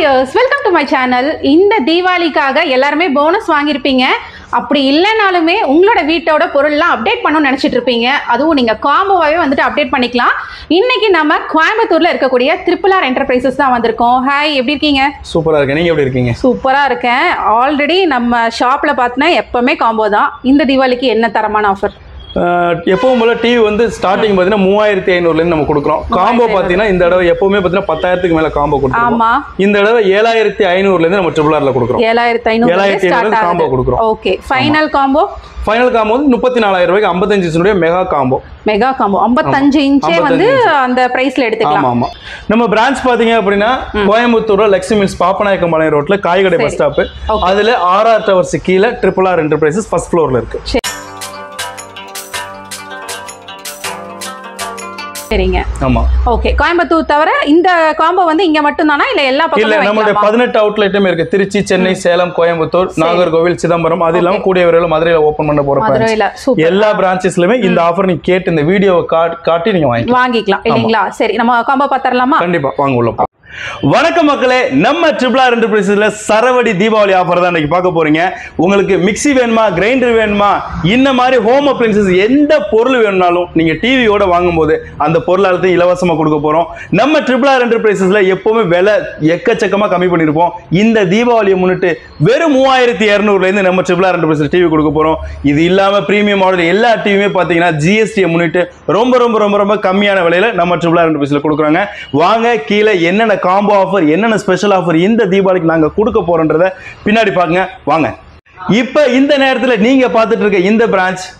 viewers, welcome to my channel. இந்த தீபாவளிக்காக எல்லாரும் bonus வாங்கிருப்பீங்க. அப்படி இல்லனாலுமே உங்களோட வீட்டோட பொருள்லாம் அப்டேட் பண்ணனும்னு நினைச்சிட்டு இருப்பீங்க. அதுவும் நீங்க காம்போவாவே வந்துட்டு அப்டேட் பண்ணிக்கலாம். இன்னைக்கு நம்ம கோயம்புத்தூர்ல இருக்கக்கூடிய RRR என்டர்பிரைசஸ் தான் வந்திருக்கோம். ஹாய், எப்படி இருக்கீங்க? சூப்பரா இருக்கேன். நீங்க எப்படி இருக்கீங்க? சூப்பரா இருக்கேன். ஆல்ரெடி நம்ம ஷாப்ல பார்த்தனா எப்பவுமே காம்போ தான். இந்த தீபாவளிக்கு என்ன தரமான ஆஃபர்? எப்பவும் போல டிவி வந்து ஸ்டார்டிங் பாத்தீங்கன்னா 3500ல இருந்து நம்ம கொடுக்குறோம். காம்போ பாத்தீங்கன்னா இந்த தடவை எப்பவுமே பாத்தீங்கன்னா 10,000க்கு மேல காம்போ கொடுக்குறோம். ஆமா, இந்த தடவை 7500ல இருந்து நம்ம RRRல கொடுக்குறோம். 7500 காம்போ கொடுக்குறோம். ஓகே, ஃபைனல் காம்போ வந்து 34000 ரூபாய்க்கு 55 இன்ச்சுடைய மெகா காம்போ 55 இன்ச்சே வந்து அந்த பிரைஸ்ல எடுத்துக்கலாம். ஆமா, நம்ம பிரான்ச் பாத்தீங்க அப்படின்னா கோயம்புத்தூர்ல லக்ஷ்மி மில்ஸ் பாப்பநாயக்கம்பாளையம் ரோட்ல காய்கடை பஸ் ஸ்டாப், அதுல RR டவர்ஸ் கீழே RRR என்டர்பிரைசஸ் ஃபர்ஸ்ட் ஃப்ளோர்ல இருக்கு. சரிங்க. ஆமா, ஓகே. கோயம்புத்தூர் தவிர இந்த காம்போ வந்து இங்க மட்டும் தானா இல்ல எல்லா பக்கமும்? இல்ல, நம்மளுடைய 18 அவுட்லெட்டுமே இருக்கு. திருச்சி, சென்னை, சேலம், கோயம்புத்தூர், நாகர்கோவில், சிதம்பரம், அது இல்லாம கூடிய விரைவில் மதுரையில ஓபன் பண்ண போறோம். எல்லா பிரான்ச்சஸ்லயுமே இந்த ஆஃபர் நீங்க கேட்டு இந்த வீடியோவை காட்டி நீங்க வாங்கிக்கலாம் இல்லீங்களா? சரி, நம்ம காம்போ பார்த்தறலாமா? கண்டிப்பா வாங்க உள்ள. வணக்கம் மக்களே, நம்ம RRR என்டர்பிரைசஸ்ல சரவடி தீபாவளி ஆஃபர் தான் இன்னைக்கு பார்க்க போறீங்க. உங்களுக்கு மிக்ஸி வேணுமா, கிரைண்டர் வேணுமா, இந்த மாதிரி ஹோம் அப்ளையன்சஸ் எந்த பொருள் வேணும்னாலும் நீங்க டிவியோட வாங்கும்போது அந்த பொருளாளத்தை இலவசமா கொடுக்க போறோம். நம்ம RRR என்டர்பிரைசஸ்ல எப்பவுமே விலை எக்கச்சக்கமா கம்மி பண்ணிருப்போம். இந்த தீபாவளியை முன்னிட்டு வெறும் 3200ல இருந்து நம்ம RRR என்டர்பிரைசஸ் டிவி கொடுக்க போறோம். இது இல்லாம பிரீமியம் மாடல் எல்லா டிவியுமே பாத்தீங்கன்னா ஜிஎஸ்டியை முன்னிட்டு ரொம்ப ரொம்ப ரொம்ப ரொம்ப கம்மியான விலையில நம்ம RRR என்டர்பிரைசஸ்ல கொடுக்குறாங்க. வாங்க, கீழே என்னென்ன காம்போ ஆஃபர், என்னென்ன ஸ்பெஷல் ஆஃபர் இந்த தீபாவளிக்கு நாங்க கொடுக்க போறோம்ன்றத பின்னாடி பாருங்க வாங்க. இப்ப இந்த நேரத்துல நீங்க பார்த்துட்டு இருக்க இந்த பிரான்ச்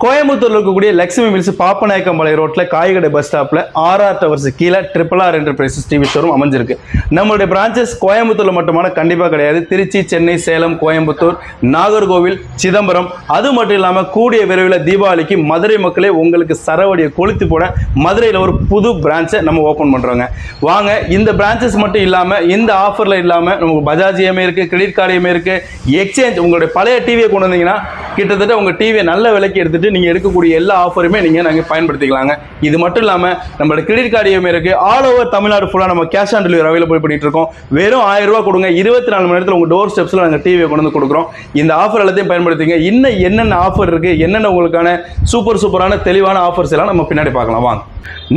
கோயம்புத்தூர்ல இருக்கக்கூடிய லக்ஷ்மி மில்ஸ் பாப்பநாயக்கம்பாளையம் ரோட்ல காய்கடை பஸ் ஸ்டாப்ல RR டவர்ஸ் கீழே RRR என்டர்பிரைசஸ் டிவி ஷோரூம் அமைஞ்சிருக்கு. நம்மளுடைய பிரான்ச்சஸ் கோயம்புத்தூர்ல மட்டுமான கண்டிப்பா கிடையாது. திருச்சி, சென்னை, சேலம், கோயம்புத்தூர், நாகர்கோவில், சிதம்பரம், அது மட்டும் இல்லாம கூடிய விரைவில் தீபாவளிக்கு மதுரை மக்களே உங்களுக்கு சரவடியை கொளுத்தி போட மதுரையில ஒரு புது பிரான்ச்சை நம்ம ஓபன் பண்றோங்க. வாங்க, இந்த பிரான்ச்சஸ் மட்டும் இல்லாம இந்த ஆஃபர்ல இல்லாம நமக்கு பஜாஜ் இஎம்ஐ இருக்கு, கிரெடிட் கார்டு இஎம்ஐ இருக்கு, எக்ஸ்சேஞ்ச் உங்களுடைய பழைய டிவியை கொண்டு வந்தீங்கன்னா கிட்டத்தட்ட உங்க டிவியை நல்ல விலைக்கு எடுத்துட்டு நீங்க எடுக்கக்கூடிய எல்லா ஆஃபருமே நீங்க பயன்படுத்திக்கலாங்க. இது மட்டும் இல்லாம நம்மளோட கிரெடிட் கார்டு இஎம்ஐ இருக்கு. ஆல் ஓவர் தமிழ்நாடு ஃபுல்லா நம்ம கேஷ் ஆன் டெலிவரி அவைலபிள் பண்ணிட்டு இருக்கோம். வெறும் 1000 ரூபாய் கொடுங்க, 24 மணி நேரத்தில் உங்க டோர் ஸ்டெப்ஸ்ல நாங்க டிவியை கொண்டு வந்து கொடுக்குறோம். இந்த ஆஃபர் எல்லாத்தையும் பயன்படுத்திங்க. இன்னும் என்னென்ன ஆஃபர் இருக்கு, என்னென்ன உங்களுக்கான சூப்பரான தெளிவான ஆஃபர்ஸ் எல்லாம் நம்ம பின்னாடி பார்க்கலாம் வாங்க.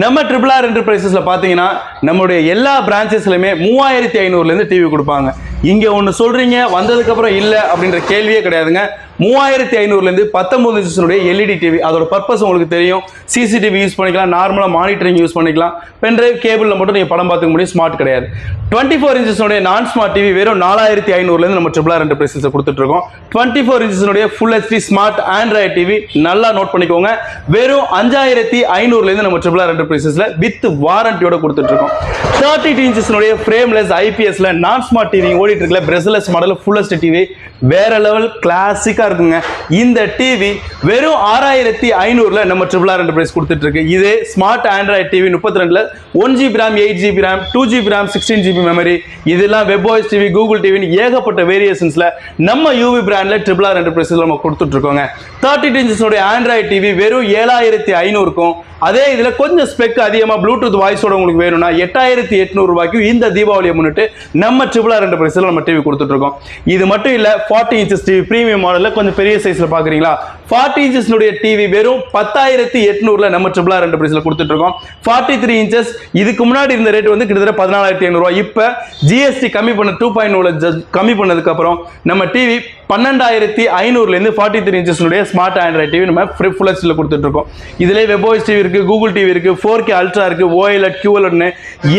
நம்ம RRR என்டர்பிரைசஸ்ல பாத்தீங்கன்னா நம்மளுடைய எல்லா பிரான்ச்சஸ்லயுமே 3500ல இருந்து டிவி கொடுப்பாங்க. இங்க ஒன்னு சொல்றீங்க, வந்ததுக்கு அப்புறம் இல்ல அப்படின்ற கேள்வியே கிடையாதுங்க. 3500ல இருந்து 19 இன்ச்சுடைய எல்இடி டிவி, அதோட பர்பஸ் உங்களுக்கு தெரியும். சிசிடிவி யூஸ் பண்ணிக்கலாம், நார்மலா மானிட்டரிங் யூஸ் பண்ணிக்கலாம், பென்ட்ரைவ் கேபிள்ல மட்டும் நீங்க படம் பார்த்துக்க முடியும். ஸ்மார்ட் கிடையாது. 24 இன்ச்சுடைய நான் ஸ்மார்ட் டிவி வெறும் 4500ல இருந்து நம்ம RRR என்டர்பிரைசஸ் கொடுத்துட்டு இருக்கோம். 24 இன்ச்சுடைய full HD smart Android TV நல்லா நோட் பண்ணிக்கோங்க, வெறும் 5500ல இருந்து நம்ம RRR என்டர்பிரைசஸ்ல வித் வாரண்டியோட கொடுத்துட்டு இருக்கோம். 32 இன்ச்சுடைய ஃப்ரேம்லெஸ் ஐபிஎஸ்ல நான் ஸ்மார்ட் டிவி ஓடிட்டு இருக்கல brushless model full HD TV வேற லெவல் கிளாசிக்கா இருக்குங்க. இந்த டிவி வெறும் 6500ல நம்ம RRR என்டர்பிரைஸ் கொடுத்துட்டு இருக்கு. இது ஸ்மார்ட் ஆண்ட்ராய்டு டிவி 32ல 1GB RAM, 8GB RAM, 2GB RAM, 16GB memory, இதெல்லாம் வெப்வாய்ஸ் டிவி, கூகுள் டிவி, ஏகப்பட்ட வேரியேஷன்ஸ்ல நம்ம யூவி பிராண்ட்ல RRR என்டர்பிரைஸ்ல நம்ம கொடுத்துட்டு இருக்கோங்க. 32 இன்ச்சுடைய ஆண்ட்ராய்டு டிவி வெறும் 7500க்கும், அதே இதுல கொஞ்சம் ஸ்பெக் அதிகமா ப்ளூடூத் வாய்ஸோட உங்களுக்கு வேணும்னா 8800 ரூபாய்க்கு இந்த தீபாவளியை முன்னிட்டு நம்ம RRR என்டர்பிரைஸ்ல நம்ம டிவி கொடுத்துட்டு இருக்கோம். இது மட்டும் இல்ல, 40 இன்ச்சஸ் டிவி பிரீமியம் மாடல்ல கொஞ்சம் பெரிய சைஸ்ல பாக்குறீங்களா, 40 இன்ச்சஸ் டிவி வெறும் 10800ல நம்ம RRR என்டர்பிரைஸ்ல கொடுத்துட்டு இருக்கோம். 43 இன்ச்சஸ் இதுக்கு முன்னாடி இருந்த ரேட் வந்து கிட்டத்தட்ட 14500 ரூபாய். இப்ப ஜிஎஸ்டி கம்மி பண்ண 2.0 கம்மி பண்ணதுக்கு அப்புறம் நம்ம டிவி 12500ல இருந்து 43 இன்ச்சஸ் ஸ்மார்ட் ஆண்ட்ராய்டு டிவி நம்ம ஃபுல் ஹெச்டில கொடுத்துட்டு இருக்கோம். இதுல வெப்வாய்ஸ் டிவி இருக்கு, கூகுள் டிவி இருக்கு, 4K அல்ட்ரா இருக்கு, OLED, QLED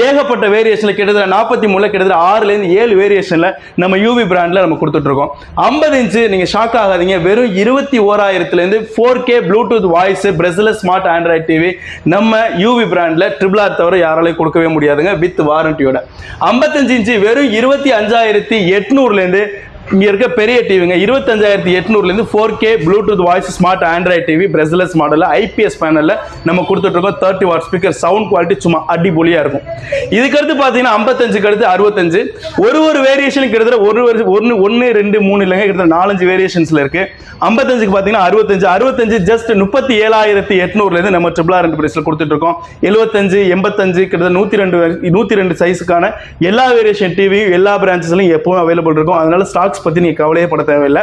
ஏகப்பட்ட வேரியேஷன்ல கிட்டத்தட்ட 43ல கிட்டத்தட்ட 6ல இருந்து 7 வேரியேஷன்ல நம்ம யூவி பிராண்ட்ல நம்ம கொடுத்துட்டு இருக்கோம். 50 இன்ச் நீங்க ஷாக் ஆகாதீங்க, வெறும் 21000ல இருந்து 4K Bluetooth voice brushless smart Android TV நம்ம யூவி பிராண்ட்ல RRR தவிர யாராலையும் கொடுக்கவே முடியாதுங்க வித் வாரண்டியோட. 55 இன்ச் வெறும் 25800ல இருந்து இங்க இருக்க பெரிய டிவிங்க 25800 4K Bluetooth voice smart Android TV brushless மாடல்ல IPS பேனல்ல நம்ம கொடுத்துட்டு இருக்கோம். 30 வாட் ஸ்பீக்கர், சவுண்ட் குவாலிட்டி சும்மா அடிபொலியா இருக்கும். இதுக்கு அடுத்து பாத்தீங்கன்னா 55 அடுத்து 65 ஒரு வேரியேஷனுக்கு கிட்டத்தட்ட 1 2 3 இல்லைங்க, கிட்டத்தட்ட 4-5 வேரியேஷன்ஸ்ல இருக்கு. 55க்கு பாத்தீங்கன்னா 65 ஜஸ்ட் 37,800 நம்ம RRR என்டர்பிரைஸ்ல கொடுத்துட்டு இருக்கோம். 75 85 கிட்டத்தட்ட 102 சைஸுக்கான எல்லா வேரியேஷன் டிவியும் எல்லா பிரான்ச்சஸ்லயும் எப்பவும் அவைலபிள் இருக்கும். அதனால ஸ்டாக்ஸ் பத்தி நீங்க கவலையே பட தேவையில்லை.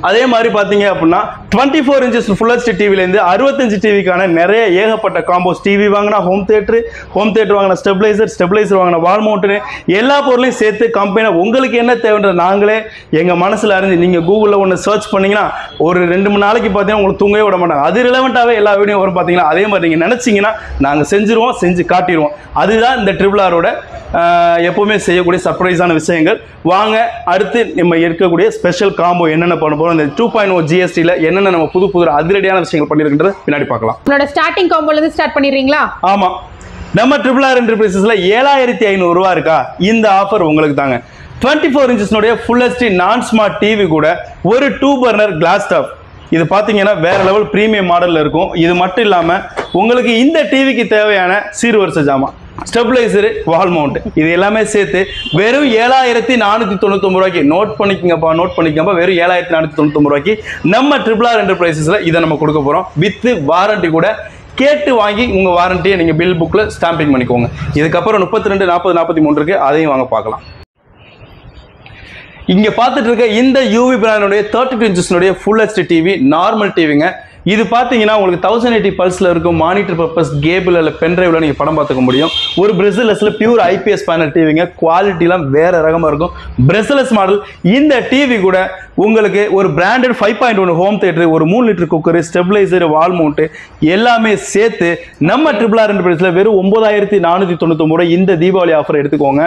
அதே மாதிரி பாத்தீங்க அப்படின்னா 24 இன்ச்சஸ் ஃபுல் ஹெச்டி டிவில இருந்து 65 டிவிக்கான நிறைய ஏகப்பட்ட காம்போஸ், டிவி வாங்கினா ஹோம் தியேட்டர் வாங்கினா ஸ்டெபிளைசர் வாங்கினா வால் மவுண்ட், எல்லா பொருளையும் சேர்த்து கம்பெனி உங்களுக்கு என்ன தேவைன்ற நாங்களே எங்க மனசுல அறிஞ்சு நீங்க கூகுள்ல ஒன்று சர்ச் பண்ணீங்கன்னா ஒரு 2 மணி நாளைக்கு பார்த்தீங்கன்னா உங்களுக்கு தூங்கவே விட மாட்டாங்க. அது ரிலவெண்டாவே எல்லா வீடியோ வரும் பார்த்தீங்கன்னா. அதே மாதிரி நீங்க நினைச்சீங்கன்னா நாங்க செஞ்சிருவோம், செஞ்சு காட்டிடுவோம். அதுதான் இந்த RRRஓட எப்பவுமே செய்யக்கூடிய சர்ப்ரைஸான விஷயங்கள். வாங்க அடுத்து நம்ம இருக்கக்கூடிய ஸ்பெஷல் காம்போ என்னென்ன பண்ண போறோம், இந்த 2.0 GSTல என்னென்ன நம்ம புது அதிரடியான விஷயங்கள் பண்ணிருக்கின்றத பின்னாடி பார்க்கலாம். உங்களோட ஸ்டார்டிங் காம்போல இருந்து ஸ்டார்ட் பண்ணிடுறீங்களா? ஆமா, நம்ம RRR என்டர்பிரைசஸ்ல 7500 ரூபாய் இருக்கா, இந்த ஆஃபர் உங்களுக்கு தாங்க. 24 இன்ச்சஸ்னுடைய ஃபுல் ஹெச்டி நான் ஸ்மார்ட் டிவி கூட ஒரு 2 பர்னர் கிளாஸ் டாப், இது பாத்தீங்கன்னா வேற லெவல் பிரீமியம் மாடல்ல இருக்கும். இது மட்டும் இல்லாம உங்களுக்கு இந்த டிவிக்கு தேவையான சீர்வரிசை ஜாமான், ஸ்டெபிளைசர், வால் மவுண்ட், இது எல்லாமே சேர்த்து வெறும் 7499 ரூபாய்க்கு நோட் பண்ணிக்கங்கப்பா. வெறும் 7499 ரூபாய்க்கு நம்ம RRR என்டர்பிரைசஸ்ல இதை நம்ம கொடுக்க போறோம். வித் வாரண்டி கூட. கேட்டு வாங்கி உங்க வாரண்டியை நீங்க பில் புக்ல ஸ்டாம்பிங் பண்ணிக்கோங்க. இதுக்கப்புறம் 32 40 43 இருக்கு, அதையும் வாங்க பார்க்கலாம். இங்க பார்த்துட்டு இருக்க இந்த யூவி பிராண்டுடைய 32 இன்ச்சஸ்னுடைய ஃபுல் ஹெச்டி டிவி நார்மல் டிவிங்க. இது பார்த்தீங்கன்னா உங்களுக்கு 1080 பல்ஸ்ல இருக்கும். மானிட்டர் பர்பஸ், கேபிள் அல்ல பென்ட்ரைவ்ல நீங்க படம் பார்த்துக்க முடியும். ஒரு பிரஸ்லெஸ்ல பியூர் IPS பேனல் டிவிங்க. குவாலிட்டிலாம் வேற ரகமா இருக்கும். Brushless model. இந்த டிவி கூட உங்களுக்கு ஒரு பிராண்டட் 5.1 ஹோம் தியேட்டர், ஒரு 3 லிட்டர் குக்கர், ஸ்டெபிளைசர், வால் மவுண்ட் எல்லாமே சேர்த்து நம்ம RRR என்டர்பிரைஸ்ல வெறும் 9499 ரூபாய் இந்த தீபாவளி ஆஃபர் எடுத்துக்கோங்க.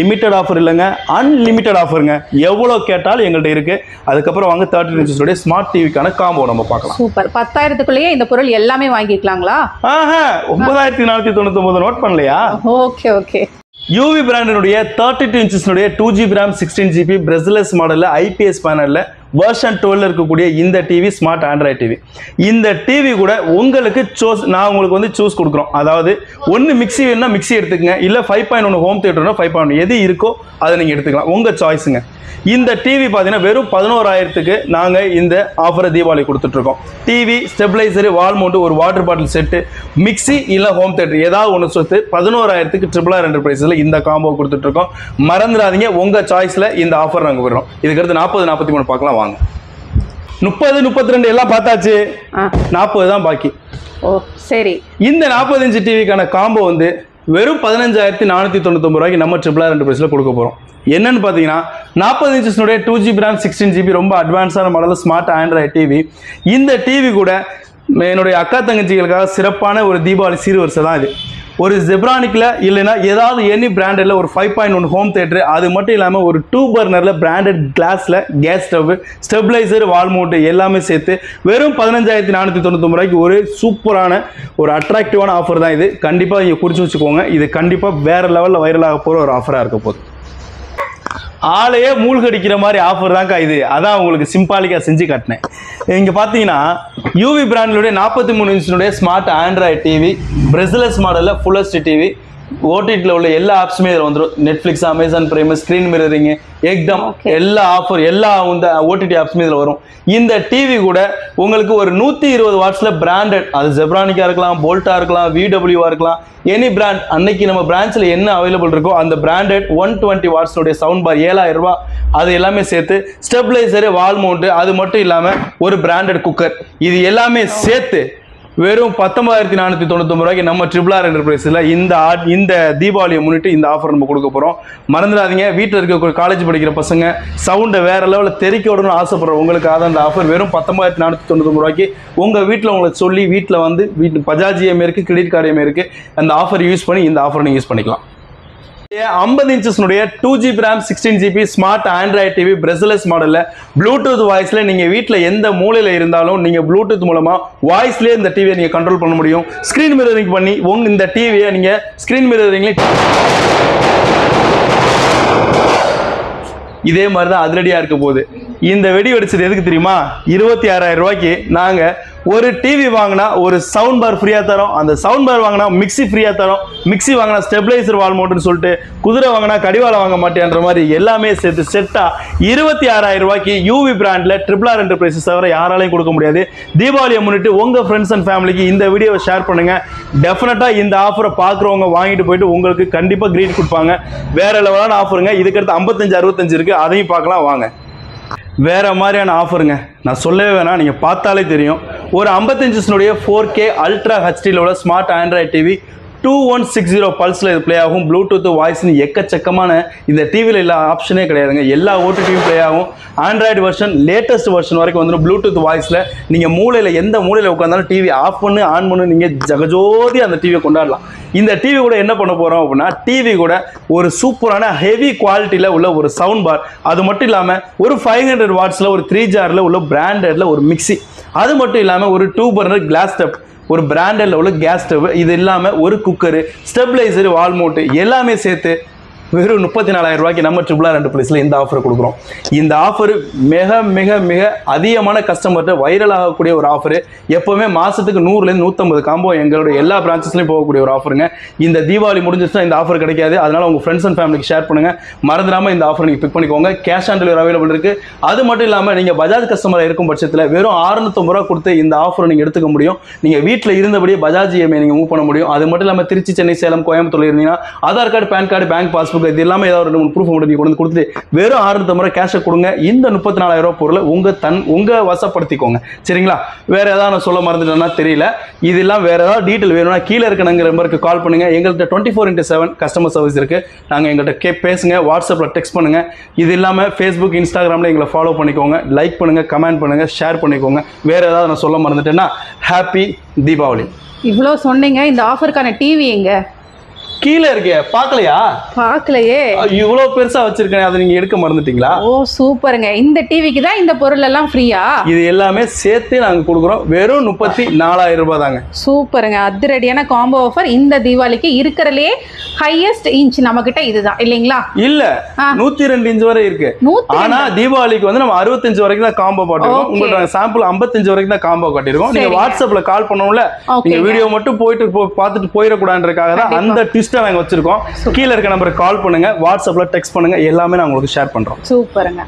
லிமிடெட் ஆஃபர் இல்லைங்க, அன்லிமிட்டட் ஆஃபருங்க. எவ்வளோ கேட்டாலும் எங்கள்கிட்ட இருக்கு. அதுக்கப்புறம் வாங்க 32 இன்ச்சஸ்னுடைய ஸ்மார்ட் டிவிக்கான காம்போ நம்ம பார்க்கலாம். சூப்பர். 10,000க்குள்ளேயே இந்த பொருள் எல்லாமே வாங்கிக்கலாங்களா? 9499 நோட் பண்ணலையா? ஓகே. யூவி பிராண்டினுடைய 32 இன்ச்சஸ்னுடைய 2GB RAM 16GB பிரஸ்லெஸ் மாடல்ல IPS பேனல்ல வெர்ஷன் 12 இருக்கக்கூடிய இந்த டிவி ஸ்மார்ட் ஆண்ட்ராய்ட் டிவி. இந்த டிவி கூட உங்களுக்கு நான் உங்களுக்கு வந்து சூஸ் கொடுக்குறோம். அதாவது ஒன்று மிக்சி வேணும்னா மிக்சி எடுத்துக்கங்க, இல்லை 5.1 ஹோம் தியேட்டர்னா 5.1 எது இருக்கோ அதை நீங்கள் எடுத்துக்கலாம், உங்கள் சாய்ஸுங்க. இந்த டிவி பார்த்தீங்கன்னா வெறும் 11,000க்கு நாங்கள் இந்த ஆஃபரை தீபாவளி கொடுத்துட்ருக்கோம். டிவி, ஸ்டெபிளைசரு, வால் மவுண்ட், ஒரு வாட்டர் பாட்டில் செட்டு, மிக்சி இல்லை ஹோம் தியேட்டர் ஏதாவது ஒன்று சொத்து 11,000க்கு RRR என்டர்பிரைஸில் இந்த காம்போ கொடுத்துட்ருக்கோம். மறந்துடாதீங்க, உங்கள் சாய்ஸில் இந்த ஆஃபர் நாங்கள் வர்றோம். இதுக்கடுத்து 40 43 பார்க்கலாம் வாங்க. 30 32 எல்லாம் பார்த்தாச்சு, 40 தான் பாக்கி. ஓ சரி. இந்த 40 இன்ச் டிவிக்கான காம்போ வந்து வெறும் 15,499 ரூபாய்க்கு நம்ம RRR என்டர்பிரைஸ்ல கொடுக்க போறோம். என்னன்னு பாத்தீங்கன்னா 40 இன்ச்சஸ்னுடைய 2GB RAM 16GB ரொம்ப அட்வான்ஸான மாடல் ஸ்மார்ட் ஆண்ட்ராய்ட் டிவி. இந்த டிவி கூட என்னுடைய அக்கா தங்கச்சிகளுக்காக சிறப்பான ஒரு தீபாவளி சீர்வரிசை தான் இது. ஒரு ஜெப்ரானிக்ல இல்லைன்னா ஏதாவது எனி பிராண்டட்ல ஒரு 5.1 ஹோம் தியேட்டர், அது மட்டும் இல்லாமல் ஒரு 2 பர்னர்ல பிராண்டட் கிளாஸ்ல கேஸ் ஸ்டவ், ஸ்டெபிளைசர், வால் மவுண்ட் எல்லாமே சேர்த்து வெறும் 15,499 ரூபாய்க்கு ஒரு சூப்பரான ஒரு அட்ராக்டிவான ஆஃபர் தான் இது. கண்டிப்பாக நீங்கள் குறிச்சு வச்சுக்கோங்க. இது கண்டிப்பாக வேற லெவலில் வைரலாக போகிற ஒரு ஆஃபராக இருக்க போகுது. ஆளையே மூழ்கடிக்கிற மாதிரி ஆஃபர் தான்க்கா இது. அதான் உங்களுக்கு சிம்பாலிக்காக செஞ்சு காட்டினேன். இங்கே பார்த்தீங்கன்னா யூவி பிராண்டினுடைய 43 இன்ச்சினுடைய ஸ்மார்ட் ஆண்ட்ராய்ட் டிவி பிரஸ்லெஸ் மாடலில் ஃபுல் ஹெச்டி டிவி. ஓடிடியில் உள்ள எல்லா ஆப்ஸுமே இதில் வந்துடும். Netflix, Amazon Prime, screen mirroring, எக்டம் எல்லா ஆஃபர் எல்லா இந்த ஓடிடி ஆப்ஸுமே இதில் வரும். இந்த டிவி கூட உங்களுக்கு ஒரு 120 வாட்ஸில் பிராண்டட், அது ஜெப்ரானிக்காக இருக்கலாம், போல்ட்டாக இருக்கலாம், VWவாக இருக்கலாம், எனி பிராண்ட் அன்னைக்கு நம்ம பிரான்ச்சில் என்ன அவைலபிள் இருக்கோ அந்த பிராண்டட் 120 வாட்ஸுடைய சவுண்ட் பார் 7,000 ரூபாய். அது எல்லாமே சேர்த்து ஸ்டெபிளைசரு, வால் மவுண்ட், அது மட்டும் இல்லாமல் ஒரு பிராண்டட் குக்கர், இது எல்லாமே சேர்த்து வெறும் 19,499 ரூபாய்க்கு நம்ம RRR என்டர்பிரைஸில் இந்த தீபாவளியை முன்னிட்டு இந்த ஆஃபர் நம்ம கொடுக்க போகிறோம். மறந்துடாதீங்க, வீட்டில் இருக்க காலேஜ் படிக்கிற பசங்க சவுண்டை வேற லெவலில் தெறிக்க விடணும்னு ஆசைப்படுற உங்களுக்கு அந்த ஆஃபர் வெறும் 19,499 ரூபாய்க்கு உங்கள் வீட்டில் உங்களுக்கு சொல்லி வீட்டில் வந்து பஜாஜ் EMI இருக்குது, கிரெடிட் கார்டு EMI இருக்குது. அந்த ஆஃபர் யூஸ் பண்ணி இந்த ஆஃபர் நீங்கள் யூஸ் பண்ணிக்கலாம். 50 இன்ச்சஸ்னுடைய 2GB RAM 16GB smart Android TV brushless மாடல்ல ப்ளூடூத் வாய்ஸ்ல நீங்க வீட்டில் எந்த மூலையில இருந்தாலும் நீங்க ப்ளூடூத் மூலமா வாய்ஸ்லயே இந்த டிவியை நீங்க கண்ட்ரோல் பண்ண முடியும். ஸ்கிரீன் மிரரிங் பண்ணி இந்த டிவியை நீங்க ஸ்கிரீன் மிரரிங்ல இதே மாதிரி தான் அதிரடியா இருக்க போகுது. இந்த வெடி வெடிச்சது எதுக்கு தெரியுமா? 26,000 ரூபாய்க்கு நாங்க ஒரு டிவி வாங்கினா ஒரு சவுண்ட் பார் ஃப்ரீயா தரோம், அந்த சவுண்ட் பார் வாங்கினா மிக்சி ஃப்ரீயா தரோம், மிக்சி வாங்கினா ஸ்டெபிளைசர் வால் மவுண்ட்னு சொல்லிட்டு, குதிரை வாங்கினா கடிவாளம் வாங்க மாட்டேன்ற மாதிரி எல்லாமே சேர்த்து செட்டா 26,000 ரூபாய்க்கு யூவி பிராண்ட்ல RRR என்டர்பிரைசஸ் தவிர யாராலையும் கொடுக்க முடியாது. தீபாவளியை முன்னிட்டு உங்க ஃப்ரெண்ட்ஸ் அண்ட் ஃபேமிலிக்கு இந்த வீடியோவை ஷேர் பண்ணுங்க. டெஃபினட்டா இந்த ஆஃபரை பார்க்குறவங்க வாங்கிட்டு போயிட்டு உங்களுக்கு கண்டிப்பா கிரீட் கொடுப்பாங்க. வேற லெவலான ஆஃபருங்க. இதுக்கடுத்து 55, 65 இருக்கு, அதையும் பார்க்கலாம் வாங்க. வேற மாதிரியான ஆஃபருங்க, நான் சொல்லவே வேணாம், நீங்க பார்த்தாலே தெரியும். ஒரு 55 இன்ச்சுடைய 4K அல்ட்ரா ஹெச்டியில் உள்ள ஸ்மார்ட் ஆண்ட்ராய்ட் டிவி 2160 பல்ஸில் இது ப்ளே ஆகும். ப்ளூடூத் வாய்ஸ்னு எக்கச்சக்கமான இந்த டிவியில் எல்லா ஆப்ஷனே கிடையாதுங்க. எல்லா ஓடிடியும் ப்ளே ஆகும். ஆண்ட்ராய்டு வெர்ஷன் லேட்டஸ்ட் வெர்ஷன் வரைக்கும் வந்துடும். ப்ளூடூத் வாய்ஸில் நீங்கள் மூலையில் எந்த மூலையில் உட்காந்தாலும் டிவி ஆஃப் பண்ணு ஆன் பண்ணு நீங்கள் ஜகஜோதி அந்த டிவியை கொண்டாடலாம். இந்த டிவி கூட என்ன பண்ண போகிறோம் அப்படின்னா, டிவி கூட ஒரு சூப்பரான ஹெவி குவாலிட்டியில் உள்ள ஒரு சவுண்ட் பார், அது மட்டும் இல்லாமல் ஒரு 500 வாட்ஸில் ஒரு 3 ஜாரில் உள்ள பிராண்டடில் ஒரு மிக்சி, அது மட்டும் இல்லாமல் ஒரு 2 பர்னர் கிளாஸ் ஸ்டவ், ஒரு பிராண்டட்ல உள்ள கேஸ் ஸ்டவ், இது இல்லாமல் ஒரு குக்கரு, ஸ்டெபிளைசர், வால் மவுண்ட் எல்லாமே சேர்த்து வெறும் 34,000 ரூபாய்க்கு நம்ம RRR என்டர்பிரைஸ்ல இந்த ஆஃபர் கொடுக்குறோம். இந்த ஆஃபர் மிக மிக மிக அதிகமான கஸ்டமர்கிட்ட வைரல் ஆகக்கூடிய ஒரு ஆஃபர். எப்பவுமே மாசத்துக்கு 100லேருந்து 150 காம்போ எங்களுடைய எல்லா பிரான்ச்சஸ்லையும் போகக்கூடிய ஒரு ஆஃபருங்க. இந்த தீபாவளி முடிஞ்சிச்சுன்னா இந்த ஆஃபர் கிடைக்காது. அதனால உங்க ஃப்ரெண்ட்ஸ் அண்ட் ஃபேமிலிக்கு ஷேர் பண்ணுங்க. மறந்துடாம இந்த ஆஃபர் நீங்க பிக் பண்ணிக்கோங்க. கேஷ் ஆன் டெலிவரி அவைலபிள் இருக்கு. அது மட்டும் இல்லாமல் நீங்க பஜாஜ் கஸ்டமராக இருக்கும் பட்சத்தில் வெறும் 650 ரூபா கொடுத்து இந்த ஆஃபர் நீங்க எடுத்துக்க முடியும். நீங்க வீட்டில் இருந்தபடியே பஜாஜ் இஎம்ஐ நீங்க மூவ் பண்ண முடியும். அது மட்டும் இல்லாமல் திருச்சி, சென்னை, சேலம், கோயம்புத்தூர் இருந்தீங்கன்னா Aadhaar card, PAN card, bank passbook இது எல்லாமே ஏதாவது 2-3 ப்ரூஃப் மட்டும் நீங்க கொண்டு கொடுத்துட்டு வெறும் 650 ரூபாய் கேஷை கொடுங்க. இந்த 34,000 ரூபாய் பொருளை உங்க வசப்படுத்திக்கோங்க. சரிங்களா? வேற ஏதாவது நான் சொல்ல மறந்துட்டேன்னா தெரியல. இதெல்லாம் வேற ஏதாவது டீட்டெயில் வேணும்னா கீழே இருக்க நம்பருக்கு கால் பண்ணுங்க. எங்கள்கிட்ட 24/7 கஸ்டமர் சர்வீஸ் இருக்கு. நாங்கள் எங்கள்கிட்ட பேசுங்க, வாட்ஸ்அப்பில் டெக்ஸ்ட் பண்ணுங்க. இது இல்லாமல் ஃபேஸ்புக், இன்ஸ்டாகிராமில் எங்களை ஃபாலோ பண்ணிக்கோங்க. லைக் பண்ணுங்க, கமெண்ட் பண்ணுங்க, ஷேர் பண்ணிக்கோங்க. வேற ஏதாவது நான் சொல்ல மறந்துட்டேன்னா ஹாப்பி தீபாவளி. இவ்வளோ சொன்னீங்க, இந்த ஆஃபருக்கான டிவி எங்க? கீழே இருக்கே, பார்க்கலையா? பார்க்கலையே. இவ்வளவு பெருசா வச்சிருக்கேன், அதை நீங்க எடுக்க மறந்துட்டீங்களா? ஓ சூப்பருங்க. இந்த டிவிக்கு தான் இந்த பொருள் எல்லாம் ஃப்ரீயா? இது எல்லாமே சேர்த்து நாங்க கொடுக்குறோம். வெறும் 34,000 ரூபாய் தாங்க. சூப்பருங்க. அதிரடியான காம்போ ஆஃபர் இந்த தீபாவளிக்கு. இருக்கிறதுலே ஹையஸ்ட் இன்ச் நம்ம கிட்ட இதுதான் இல்லைங்களா? இல்ல, 102 இன்ச் வரை இருக்கு. ஆனா தீபாவளிக்கு வந்து நம்ம 65 வரைக்கும் தான் காம்போ போட்டிருக்கோம். உங்களுக்கு சாம்பிள் 55 வரைக்கும் தான் காம்போ காட்டியிருக்கோம். நீங்க வாட்ஸ்அப்ல கால் பண்ணணும்ல, நீங்க வீடியோ மட்டும் பார்த்துட்டு போயிடக்கூடாதுன்றதுக்காக தான் அந்த நாங்க வச்சிருக்கோம். கீழே இருக்க நம்பருக்கு கால் பண்ணுங்க, வாட்ஸ்அப்ல டெக்ஸ்ட் பண்ணுங்க, எல்லாமே நான் உங்களுக்கு ஷேர் பண்றோம். சூப்பருங்க.